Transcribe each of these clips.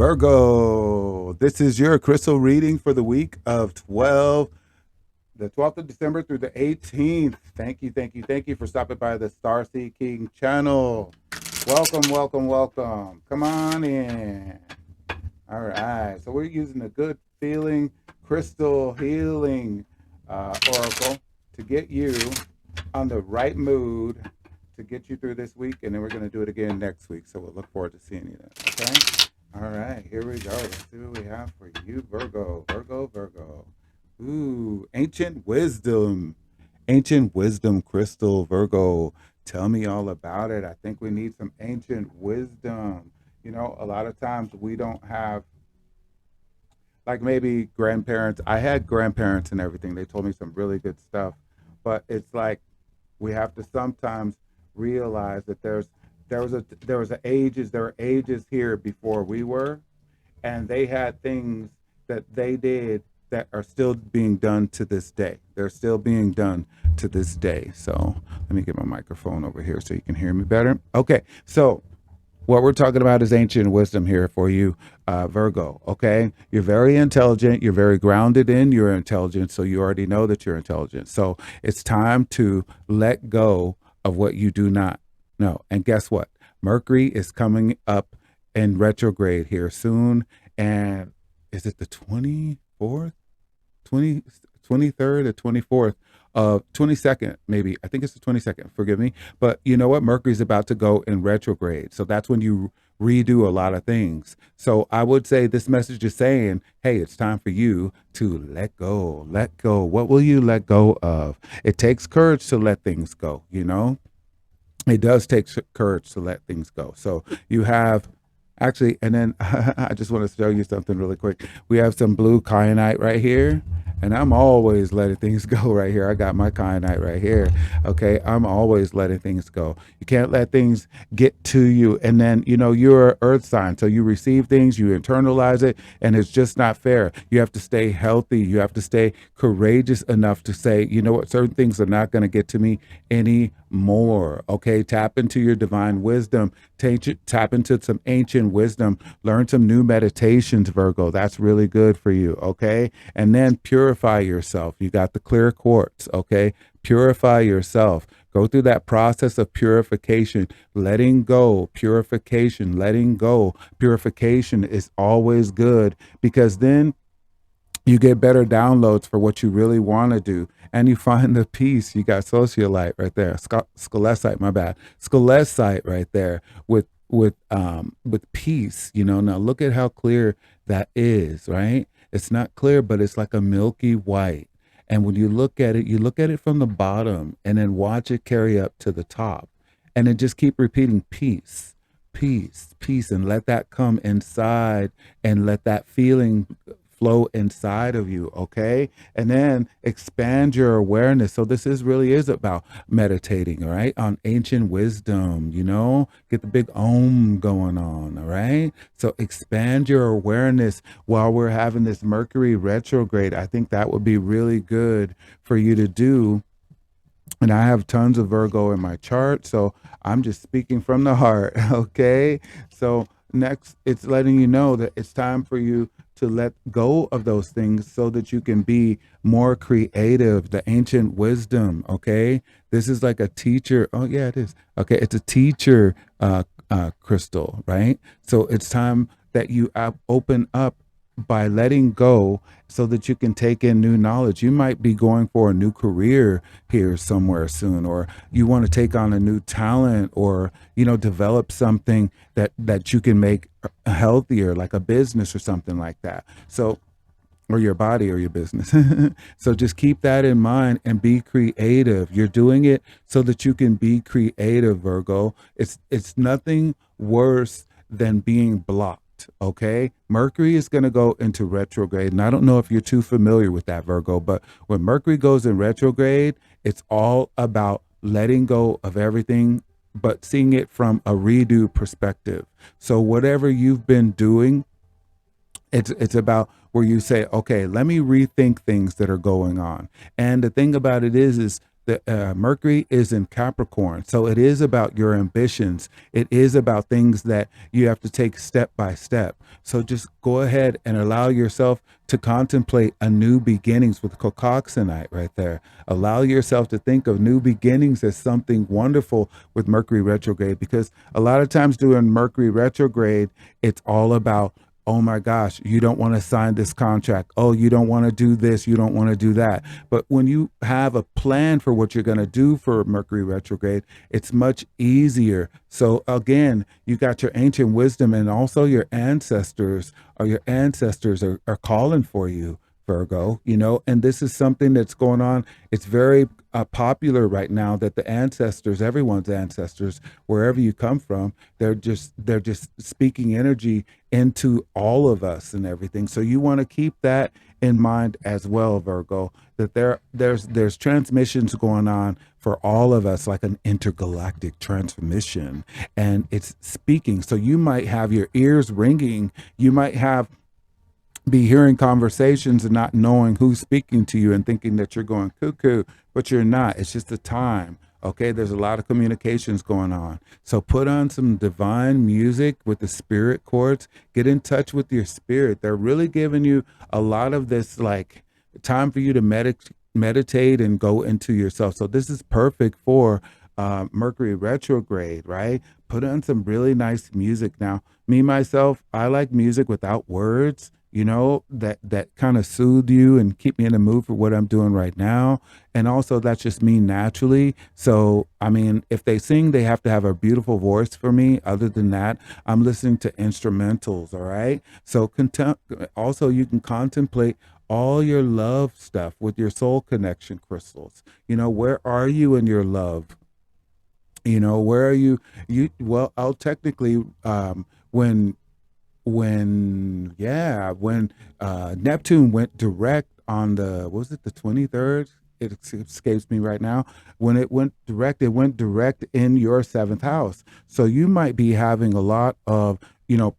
Virgo, this is your crystal reading for the week of the 12th of December through the 18th. Thank you for stopping by the Star Seeking channel. Welcome. Come on in. All right, so we're using a good feeling crystal healing oracle to get you on the right mood to get you through this week, and then we're going to do it again next week. So we'll look forward to seeing you then. Okay. All right, here we go. Let's see what we have for you, Virgo. Ooh, ancient wisdom. Ancient wisdom crystal, Virgo. Tell me all about it. I think we need some ancient wisdom. You know, a lot of times we don't have, like, maybe grandparents. I had grandparents and everything. They told me some really good stuff. But it's like we have to sometimes realize that there were ages here before we were, and they had things that they did that are still being done to this day. They're still being done to this day. So let me get my microphone over here so you can hear me better. Okay, so what we're talking about is ancient wisdom here for you, Virgo. Okay, you're very intelligent. You're very grounded in your intelligence, so you already know that you're intelligent. So it's time to let go of what you do not know. And guess what? Mercury is coming up in retrograde here soon. And is it the 24th, 20, 23rd or 24th? 22nd, maybe. I think it's the 22nd, forgive me. But you know what? Mercury's about to go in retrograde. So that's when you redo a lot of things. So I would say this message is saying, hey, it's time for you to let go. Let go. What will you let go of? It takes courage to let things go, you know? It does take courage to let things go. So you have actually, and then I just want to show you something really quick. We have some blue kyanite right here. And I'm always letting things go right here. I got my kyanite right here. Okay. I'm always letting things go. You can't let things get to you. And then, you know, you're an earth sign. So you receive things, you internalize it, and it's just not fair. You have to stay healthy. You have to stay courageous enough to say, you know what, certain things are not going to get to me anymore. Okay. Tap into your divine wisdom. Tap into some ancient wisdom. Learn some new meditations, Virgo. That's really good for you. Okay. And then purify yourself. You got the clear quartz. Okay. Purify yourself. Go through that process of purification, letting go, purification, letting go. Purification is always good because then you get better downloads for what you really want to do, and you find the peace. You got socialite right there, scalesite, my bad, scalesite right there with peace. You know, now look at how clear that is, right? It's not clear, but it's like a milky white. And when you look at it from the bottom, and then watch it carry up to the top, and then just keep repeating peace, peace, and let that come inside, and let that feeling flow inside of you. Okay. And then expand your awareness. So this is really is about meditating, all right, on ancient wisdom, you know, get the big om going on. All right. So expand your awareness while we're having this Mercury retrograde. I think that would be really good for you to do. And I have tons of Virgo in my chart, so I'm just speaking from the heart. Okay. So next, it's letting you know that it's time for you to let go of those things so that you can be more creative. The ancient wisdom. Okay. This is like a teacher. Oh, yeah, it is. Okay. It's a teacher crystal, right? So it's time that you open up by letting go so that you can take in new knowledge. You might be going for a new career here somewhere soon, or you want to take on a new talent, or, you know, develop something that you can make healthier, like a business or something like that. So, or your body or your business. So just keep that in mind and be creative. You're doing it so that you can be creative, Virgo. It's nothing worse than being blocked. Okay. Mercury is going to go into retrograde. And I don't know if you're too familiar with that, Virgo, but when Mercury goes in retrograde, it's all about letting go of everything, but seeing it from a redo perspective. So whatever you've been doing, it's about where you say, okay, let me rethink things that are going on. And the thing about it is The Mercury is in Capricorn, so it is about your ambitions. It is about things that you have to take step by step. So just go ahead and allow yourself to contemplate a new beginnings with cocoxanite right there. Allow yourself to think of new beginnings as something wonderful with Mercury retrograde, because a lot of times during Mercury retrograde, it's all about, oh my gosh, you don't want to sign this contract. Oh, you don't want to do this. You don't want to do that. But when you have a plan for what you're going to do for Mercury retrograde, it's much easier. So again, you got your ancient wisdom, and also your ancestors, or your ancestors are calling for you, Virgo, and this is something that's going on. It's very popular right now that the ancestors, everyone's ancestors, wherever you come from, they're just speaking energy into all of us and everything. So you want to keep that in mind as well, Virgo, that there's transmissions going on for all of us, like an intergalactic transmission, and it's speaking. So you might have your ears ringing, you might be hearing conversations and not knowing who's speaking to you and thinking that you're going cuckoo, but you're not. It's just the time. Okay, there's a lot of communications going on. So put on some divine music with the spirit chords. Get in touch with your spirit. They're really giving you a lot of this, like, time for you to meditate and go into yourself. So this is perfect for Mercury retrograde, right? Put on some really nice music. Now, me, myself, I like music without words, that kind of soothe you and keep me in the mood for what I'm doing right now. And also, that's just me naturally. So, I mean, if they sing, they have to have a beautiful voice for me. Other than that, I'm listening to instrumentals, all right? So, also, you can contemplate all your love stuff with your soul connection crystals. Where are you in your love? Where are well, I'll technically, when when Neptune went direct on the, what was it, the 23rd? It escapes me right now. When it went direct in your seventh house. So you might be having a lot of,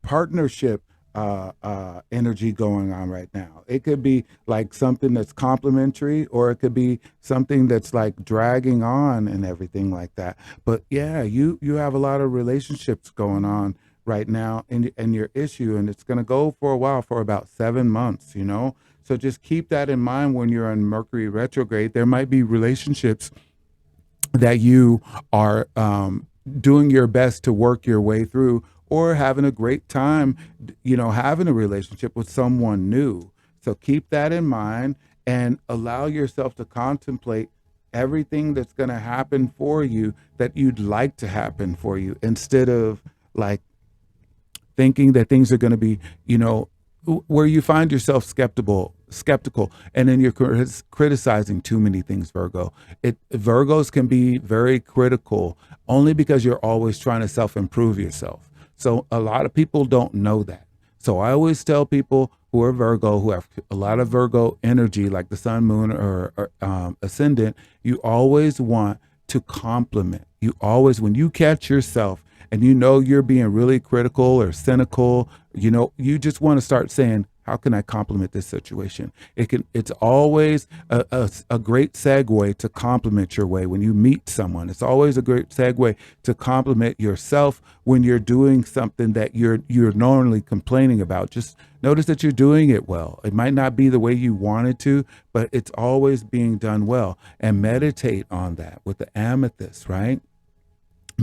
partnership energy going on right now. It could be like something that's complementary, or it could be something that's like dragging on and everything like that. But yeah, you have a lot of relationships going on right now in your issue, and it's going to go for a while, for about 7 months. So just keep that in mind when you're on Mercury retrograde. There might be relationships that you are doing your best to work your way through, or having a great time, having a relationship with someone new. So keep that in mind and allow yourself to contemplate everything that's going to happen for you, that you'd like to happen for you, instead of like thinking that things are going to be, where you find yourself skeptical, and then you're criticizing too many things, Virgo. Virgos can be very critical only because you're always trying to self-improve yourself. So a lot of people don't know that. So I always tell people who are Virgo, who have a lot of Virgo energy, like the sun, moon, or ascendant, you always want to compliment. You always, when you catch yourself and you're being really critical or cynical, you just want to start saying, how can I compliment this situation? It's always a great segue to compliment your way when you meet someone. It's always a great segue to compliment yourself when you're doing something that you're normally complaining about. Just notice that you're doing it well. It might not be the way you wanted to, but it's always being done well. And meditate on that with the amethyst, right?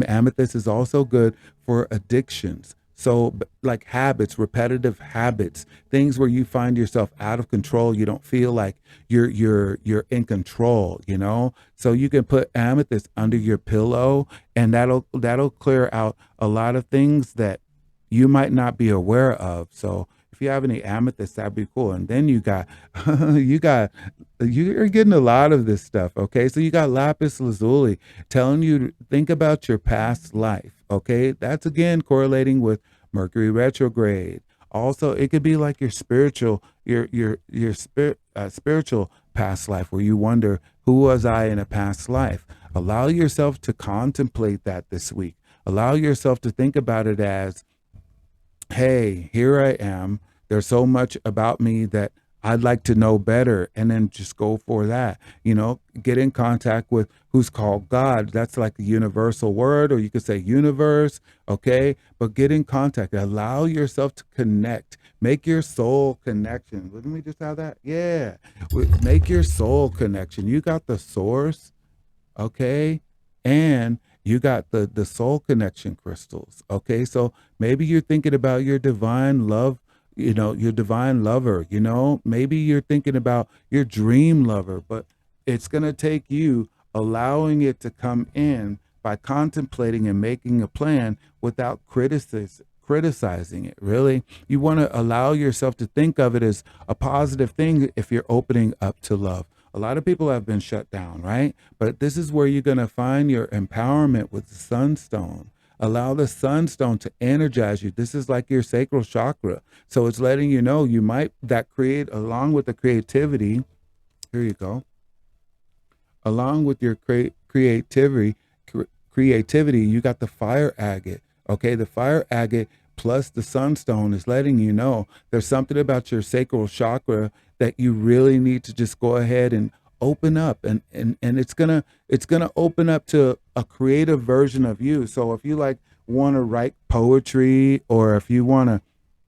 Amethyst is also good for addictions. So like habits, repetitive habits, things where you find yourself out of control. You don't feel like you're in control, So you can put amethyst under your pillow, and that'll clear out a lot of things that you might not be aware of. So if you have any amethyst, that'd be cool. And then you're getting a lot of this stuff. Okay. So you got lapis lazuli telling you to think about your past life. Okay. That's again correlating with Mercury retrograde. Also, it could be like your spiritual past life, where you wonder, who was I in a past life? Allow yourself to contemplate that this week. Allow yourself to think about it as, hey, here I am. There's so much about me that I'd like to know better, and then just go for that. Get in contact with who's called God. That's like a universal word, or you could say universe, okay? But get in contact. Allow yourself to connect. Make your soul connection. Didn't we just have that? Yeah. Make your soul connection. You got the source, okay? And you got the soul connection crystals, okay? So maybe you're thinking about your divine love, your divine lover, maybe you're thinking about your dream lover, but it's going to take you allowing it to come in by contemplating and making a plan without criticizing it. Really, you want to allow yourself to think of it as a positive thing if you're opening up to love. A lot of people have been shut down, right? But this is where you're going to find your empowerment with the sunstone. Allow the sunstone to energize you. This is like your sacral chakra. So it's letting you know you might, that create, along with the creativity, here you go, along with your creativity, you got the fire agate. Okay, the fire agate plus the sunstone is letting you know there's something about your sacral chakra that you really need to just go ahead and open up, and it's gonna open up to a creative version of you. So if you like want to write poetry, or if you want to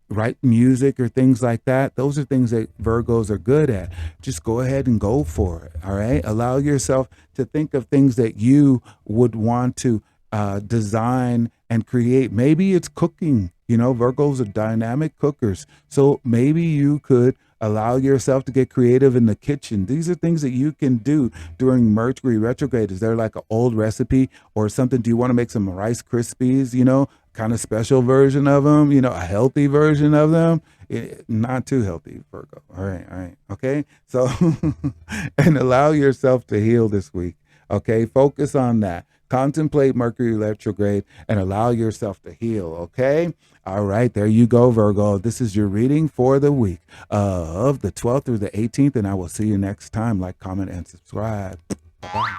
write music or things like that, those are things that Virgos are good at. Just go ahead and go for it. All right. Allow yourself to think of things that you would want to design and create. Maybe it's cooking. Virgos are dynamic cookers. So maybe you could allow yourself to get creative in the kitchen. These are things that you can do during Mercury retrograde. Is there like an old recipe or something? Do you want to make some Rice Krispies, kind of special version of them, a healthy version of them? Not too healthy, Virgo. All right. Okay. So, and allow yourself to heal this week. Okay. Focus on that. Contemplate Mercury retrograde and allow yourself to heal. Okay. All right. There you go, Virgo. This is your reading for the week of the 12th through the 18th. And I will see you next time. Like, comment, and subscribe. Bye-bye.